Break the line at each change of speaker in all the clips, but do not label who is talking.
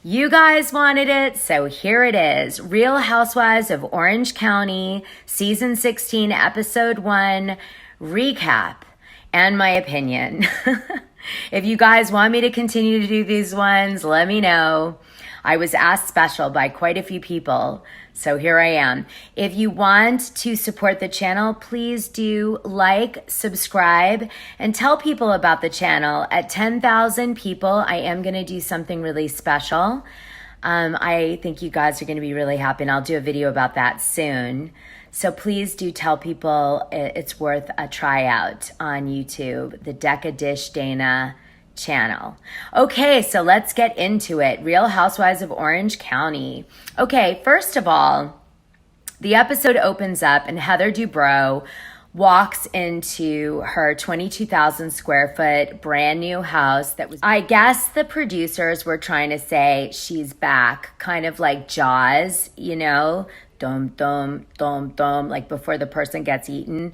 You guys wanted it, so here it is. Real Housewives of Orange County, Season 16, Episode 1, recap, and my opinion. If you guys want me to continue to do these ones, let me know. I was asked special by quite a few people, so here I am. If you want to support the channel, please do like, subscribe, and tell people about the channel. At 10,000 people, I am going to do something really special. I think you guys are going to be really happy, and I'll do a video about that soon. So please do tell people it's worth a tryout on YouTube, the DecaDish Dana channel. Okay, so let's get into it. Real Housewives of Orange County. Okay, first of all, the episode opens up and Heather Dubrow walks into her 22,000 square foot brand new house that was, I guess the producers were trying to say she's back, kind of like Jaws, you know, dum, dum, dum, dum, like before the person gets eaten.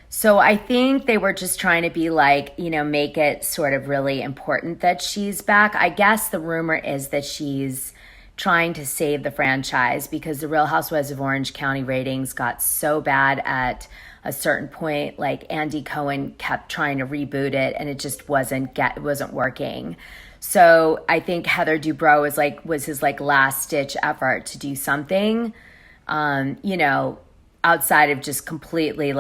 So I think they were just trying to be like, you know, make it sort of really important that she's back. I guess the rumor is that she's trying to save the franchise because the Real Housewives of Orange County ratings got so bad at a certain point. Like Andy Cohen kept trying to reboot it and it just wasn't working. So I think Heather Dubrow was his last ditch effort to do something, you know, outside of just completely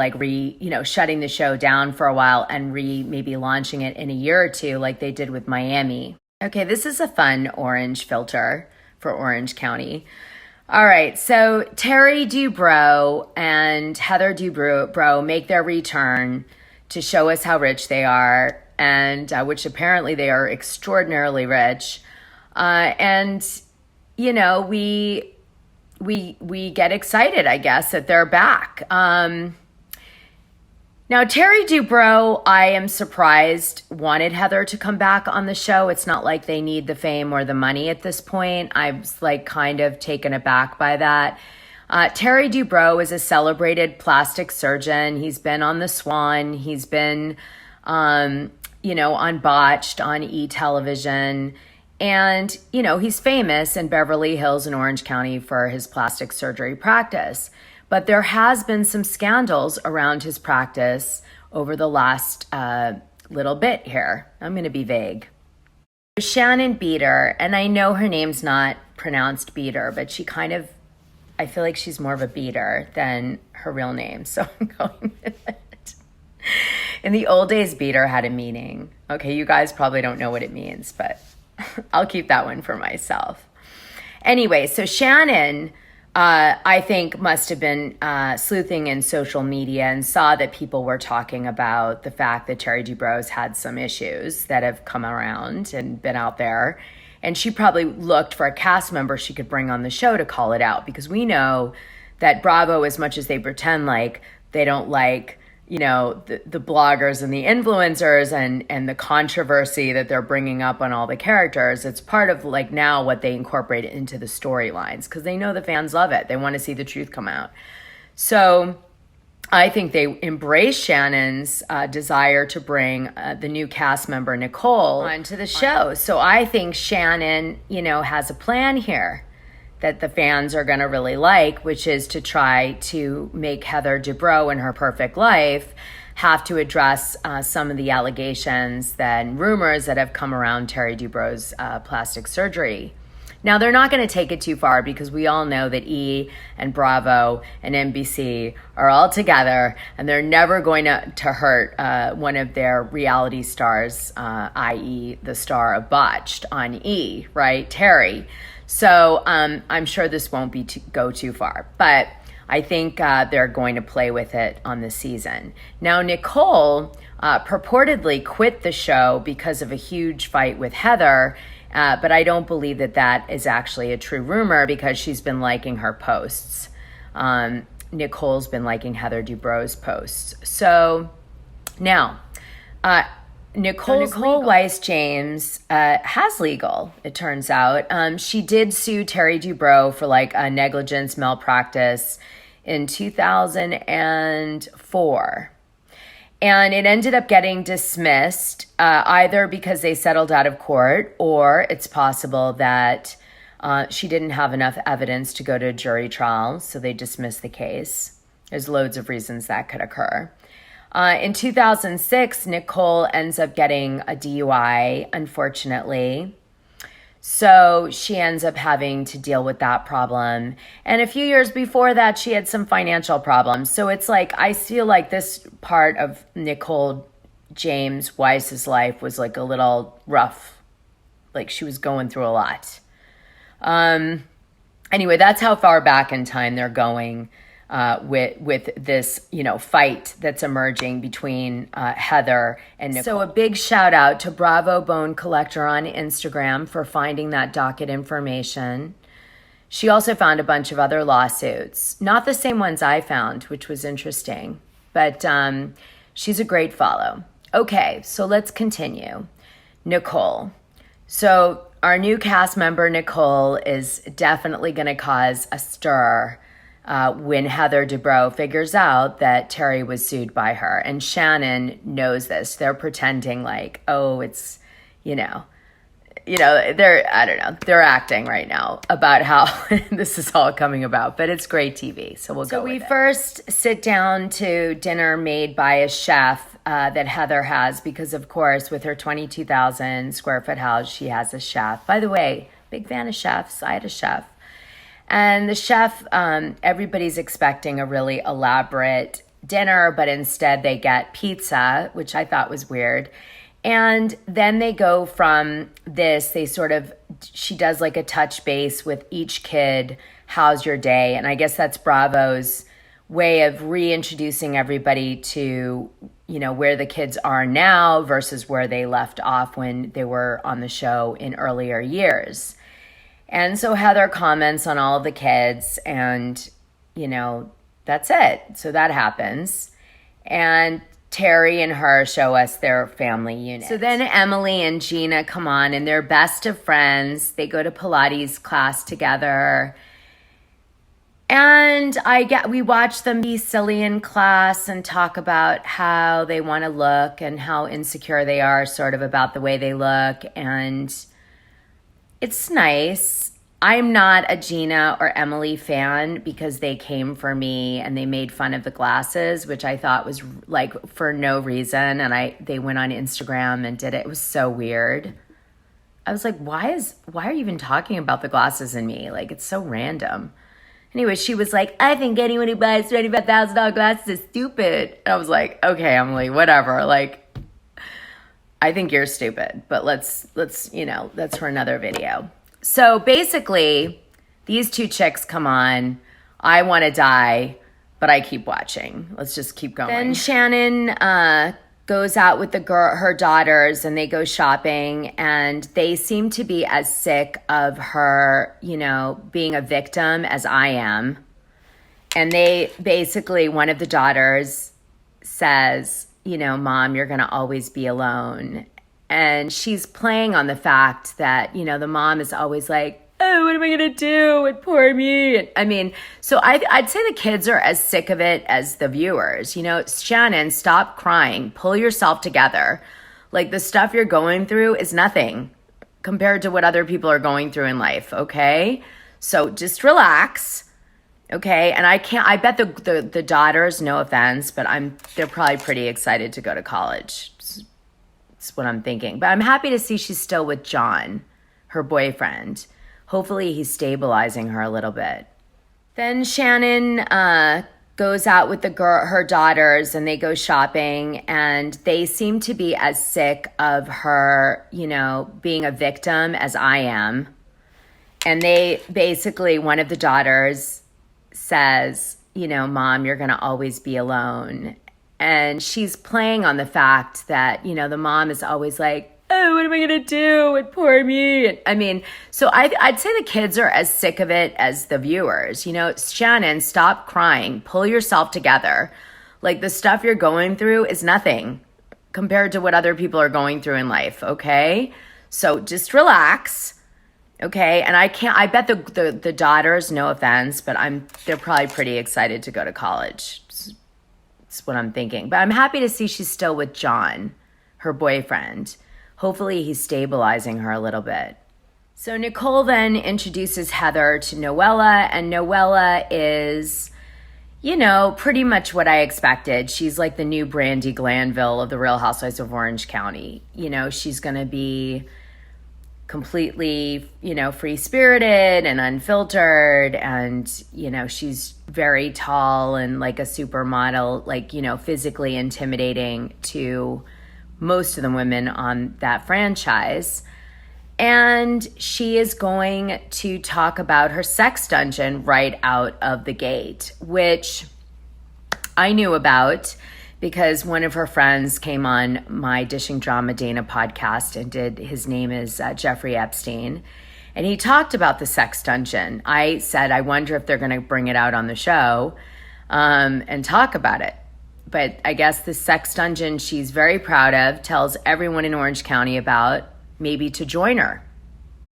shutting the show down for a while and maybe launching it in a year or two like they did with Miami. Okay, this is a fun orange filter for Orange County. All right, so Terry Dubrow and Heather Dubrow make their return to show us how rich they are, and which apparently they are extraordinarily rich. And, you know, we get excited, I guess, that they're back. Now, Terry Dubrow, I am surprised, wanted Heather to come back on the show. It's not like they need the fame or the money at this point. I was kind of taken aback by that. Terry Dubrow is a celebrated plastic surgeon. He's been on The Swan. He's been, on Botched, on E! Television. And, you know, he's famous in Beverly Hills and Orange County for his plastic surgery practice. But there has been some scandals around his practice over the last little bit here. I'm going to be vague. Shannon Beater, and I know her name's not pronounced Beater, but I feel like she's more of a beater than her real name. So I'm going with it. In the old days, beater had a meaning. Okay, you guys probably don't know what it means, but I'll keep that one for myself. Anyway, so Shannon, I think, must have been sleuthing in social media and saw that people were talking about the fact that Terry Dubrow's had some issues that have come around and been out there. And she probably looked for a cast member she could bring on the show to call it out, because we know that Bravo, as much as they pretend like they don't like, you know, the bloggers and the influencers and the controversy that they're bringing up on all the characters, it's part of now what they incorporate into the storylines because they know the fans love it. They want to see the truth come out. So I think they embrace Shannon's desire to bring the new cast member, Nicole, onto the show. So I think Shannon, you know, has a plan here that the fans are going to really like, which is to try to make Heather Dubrow in her perfect life have to address some of the allegations and rumors that have come around Terry Dubrow's plastic surgery. Now, they're not going to take it too far because we all know that E! and Bravo and NBC are all together and they're never going to hurt one of their reality stars, i.e. the star of Botched on E!, right? Terry. So I'm sure this won't go too far, but I think they're going to play with it on this season. Now, Nicole purportedly quit the show because of a huge fight with Heather, but I don't believe that is actually a true rumor because she's been liking her posts. Nicole's been liking Heather Dubrow's posts. So now, Nicole Weiss James has legal, it turns out. She did sue Terry Dubrow for a negligence malpractice in 2004. And it ended up getting dismissed either because they settled out of court, or it's possible that She didn't have enough evidence to go to a jury trial, so they dismissed the case. There's loads of reasons that could occur. In 2006, Nicole ends up getting a DUI, unfortunately. So she ends up having to deal with that problem. And a few years before that, she had some financial problems. So it's like, I feel like this part of Nicole James Weiss's life was like a little rough. Like she was going through a lot. Anyway, that's how far back in time they're going with this, fight that's emerging between Heather and Nicole. So a big shout out to Bravo Bone Collector on Instagram for finding that docket information. She also found a bunch of other lawsuits, not the same ones I found, which was interesting, but she's a great follow. Okay, so let's continue. Nicole. So our new cast member, Nicole, is definitely going to cause a stir when Heather Dubrow figures out that Terry was sued by her. And Shannon knows this. They're pretending like, oh, it's, they're acting right now about how this is all coming about. But it's great TV, so we'll go with it. So we first sit down to dinner made by a chef that Heather has because, of course, with her 22,000 square foot house, she has a chef. By the way, big fan of chefs. I had a chef. And the chef, everybody's expecting a really elaborate dinner, but instead they get pizza, which I thought was weird. And then they go from this, she does like a touch base with each kid, how's your day? And I guess that's Bravo's way of reintroducing everybody to, where the kids are now versus where they left off when they were on the show in earlier years. And so Heather comments on all of the kids and, that's it. So that happens. And Terry and her show us their family unit. So then Emily and Gina come on and they're best of friends. They go to Pilates class together. And we watch them be silly in class and talk about how they want to look and how insecure they are sort of about the way they look. And it's nice. I'm not a Gina or Emily fan because they came for me and they made fun of the glasses, which I thought was like for no reason. And they went on Instagram and did it. It was so weird. I was like, why are you even talking about the glasses in me? Like, it's so random. Anyway, she was like, I think anyone who buys $25,000 glasses is stupid. And I was like, okay, Emily, whatever. Like, I think you're stupid, but let's that's for another video. So basically, these two chicks come on. I want to die, but I keep watching. Let's just keep going. Then Shannon goes out with her daughters, and they go shopping, and they seem to be as sick of her, being a victim as I am. And they basically, one of the daughters says, Mom, you're going to always be alone. And she's playing on the fact that, the mom is always like, oh, what am I going to do with poor me? So I'd say the kids are as sick of it as the viewers. Shannon, stop crying. Pull yourself together. Like, the stuff you're going through is nothing compared to what other people are going through in life, okay? So just relax, okay? And I bet the daughters, no offense, but they're probably pretty excited to go to college. That's what I'm thinking. But I'm happy to see she's still with John, her boyfriend. Hopefully he's stabilizing her a little bit. Then Shannon goes out with her daughters, and they go shopping, and they seem to be as sick of her, being a victim as I am. And they basically, one of the daughters says, Mom, you're going to always be alone. And she's playing on the fact that, the mom is always like, oh, what am I going to do with poor me? So I'd say the kids are as sick of it as the viewers. Shannon, stop crying. Pull yourself together. Like, the stuff you're going through is nothing compared to what other people are going through in life, okay? So just relax, okay? And I bet the daughters, no offense, but they're probably pretty excited to go to college. That's what I'm thinking. But I'm happy to see she's still with John, her boyfriend. Hopefully he's stabilizing her a little bit. So Nicole then introduces Heather to Noella, and Noella is, pretty much what I expected. She's like the new Brandi Glanville of the Real Housewives of Orange County. She's going to be completely, free-spirited and unfiltered, and, she's very tall and like a supermodel, like, physically intimidating to most of the women on that franchise. And she is going to talk about her sex dungeon right out of the gate, which I knew about because one of her friends came on my Dishing Drama Dana podcast and his name is Jeffrey Epstein. And he talked about the sex dungeon. I said, I wonder if they're going to bring it out on the show and talk about it. But I guess the sex dungeon she's very proud of, tells everyone in Orange County about, maybe to join her.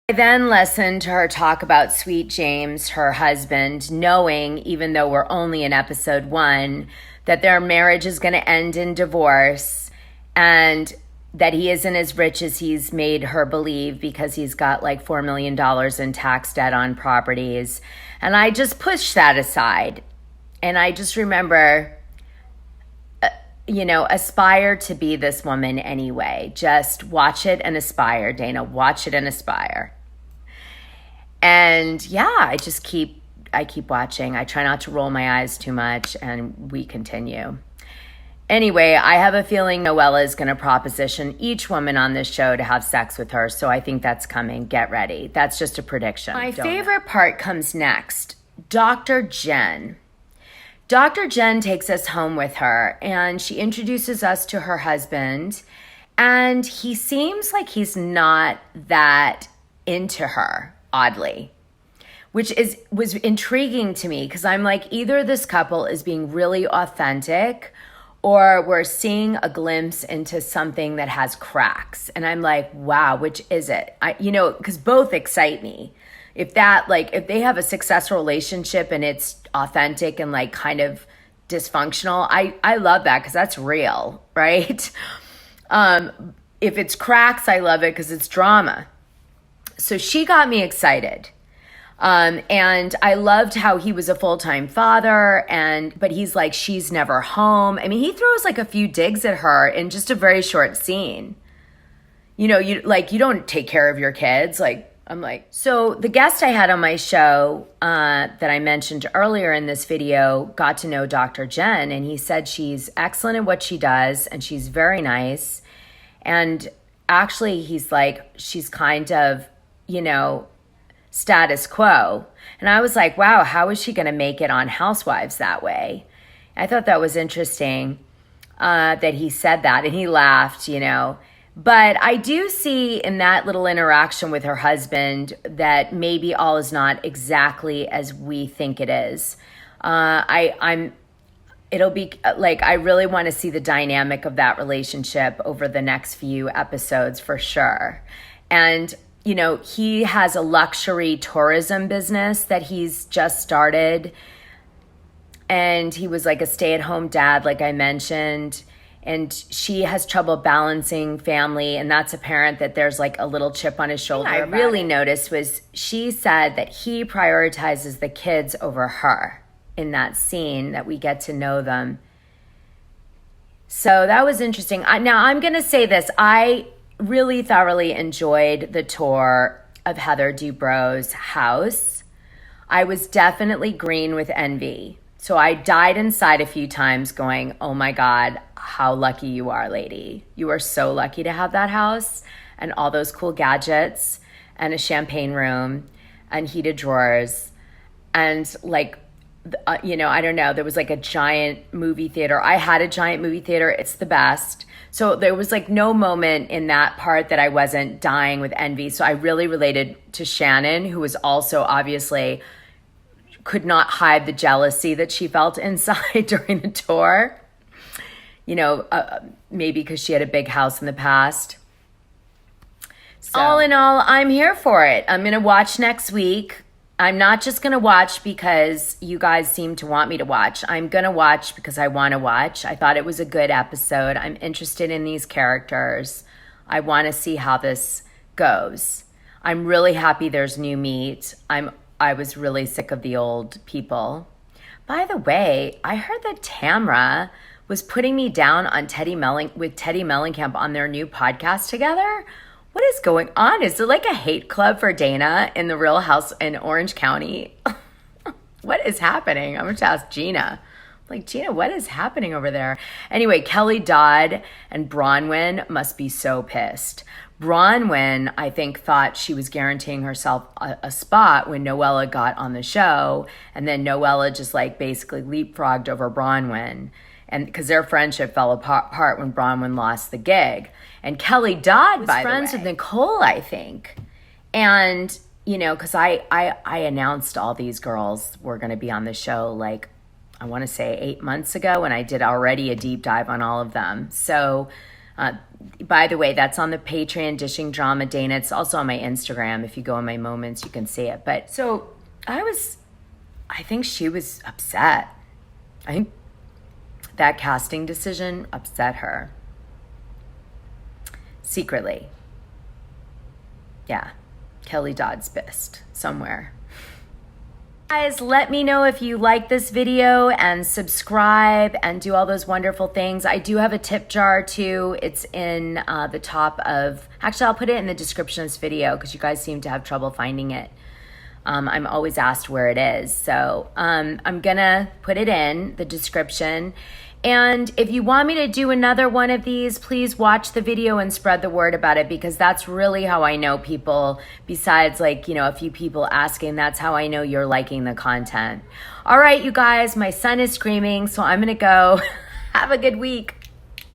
I then listened to her talk about Sweet James, her husband, knowing, even though we're only in episode 1, that their marriage is going to end in divorce and that he isn't as rich as he's made her believe because he's got like $4 million in tax debt on properties. And I just pushed that aside. And I just remember, aspire to be this woman anyway. Just watch it and aspire, Dana. Watch it and aspire. And yeah, I keep watching. I try not to roll my eyes too much, and we continue. Anyway, I have a feeling Noella is going to proposition each woman on this show to have sex with her, so I think that's coming. Get ready. That's just a prediction. My favorite part comes next. Dr. Jen. Dr. Jen takes us home with her, and she introduces us to her husband, and he seems like he's not that into her, oddly, which was intriguing to me because I'm like, either this couple is being really authentic or we're seeing a glimpse into something that has cracks. And I'm like, wow, which is it? Because both excite me. If they have a successful relationship and it's authentic and like kind of dysfunctional, I love that because that's real, right? If it's cracks, I love it because it's drama. So she got me excited. And I loved how he was a full-time father, but he's like, she's never home. I mean, he throws like a few digs at her in just a very short scene. You don't take care of your kids. So the guest I had on my show that I mentioned earlier in this video got to know Dr. Jen, and he said she's excellent at what she does, and she's very nice. And actually, he's like, she's kind of, status quo. And I was like, wow, how is she going to make it on Housewives that way? I thought that was interesting that he said that, and he laughed, But I do see in that little interaction with her husband that maybe all is not exactly as we think it is. It'll be like, I really want to see the dynamic of that relationship over the next few episodes for sure. And he has a luxury tourism business that he's just started. And he was like a stay-at-home dad, like I mentioned. And she has trouble balancing family. And that's apparent that there's like a little chip on his shoulder. What I really noticed was she said that he prioritizes the kids over her in that scene, that we get to know them. So that was interesting. Now I'm going to say this. I really thoroughly enjoyed the tour of Heather Dubrow's house. I was definitely green with envy. So I died inside a few times going, oh my God, how lucky you are, lady. You are so lucky to have that house and all those cool gadgets and a champagne room and heated drawers. And like, I don't know, there was like a giant movie theater. I had a giant movie theater. It's the best. So there was like no moment in that part that I wasn't dying with envy. So I really related to Shannon, who was also obviously could not hide the jealousy that she felt inside during the tour. Maybe because she had a big house in the past. So all in all, I'm here for it. I'm going to watch next week. I'm not just going to watch because you guys seem to want me to watch. I'm going to watch because I want to watch. I thought it was a good episode. I'm interested in these characters. I want to see how this goes. I'm really happy there's new meat. I was really sick of the old people. By the way, I heard that Tamra was putting me down on Teddy Mellencamp on their new podcast together. What is going on? Is it like a hate club for Dana in the Real House in Orange County? What is happening? I'm going to ask Gina. Like, Gina, what is happening over there? Anyway, Kelly Dodd and Bronwyn must be so pissed. Bronwyn, I think, thought she was guaranteeing herself a spot when Noella got on the show. And then Noella just like basically leapfrogged over Bronwyn. And because their friendship fell apart when Bronwyn lost the gig. And Kelly Dodd was friends with Nicole, I think. And, you know, because I announced all these girls were going to be on the show like, I want to say 8 months ago, and I did already a deep dive on all of them. So, by the way, that's on the Patreon, Dishing Drama Dana. It's also on my Instagram. If you go in my moments, you can see it. But so I think she was upset. I think that casting decision upset her. Secretly. Yeah. Kelly Dodd's pissed somewhere. Guys, let me know if you like this video and subscribe and do all those wonderful things. I do have a tip jar too. It's in the top of, actually I'll put it in the description of this video because you guys seem to have trouble finding it. I'm always asked where it is. So I'm gonna put it in the description. And if you want me to do another one of these, please watch the video and spread the word about it, because that's really how I know people, besides like, you know, a few people asking, that's how I know you're liking the content. All right, you guys, my son is screaming, so I'm gonna go. Have a good week.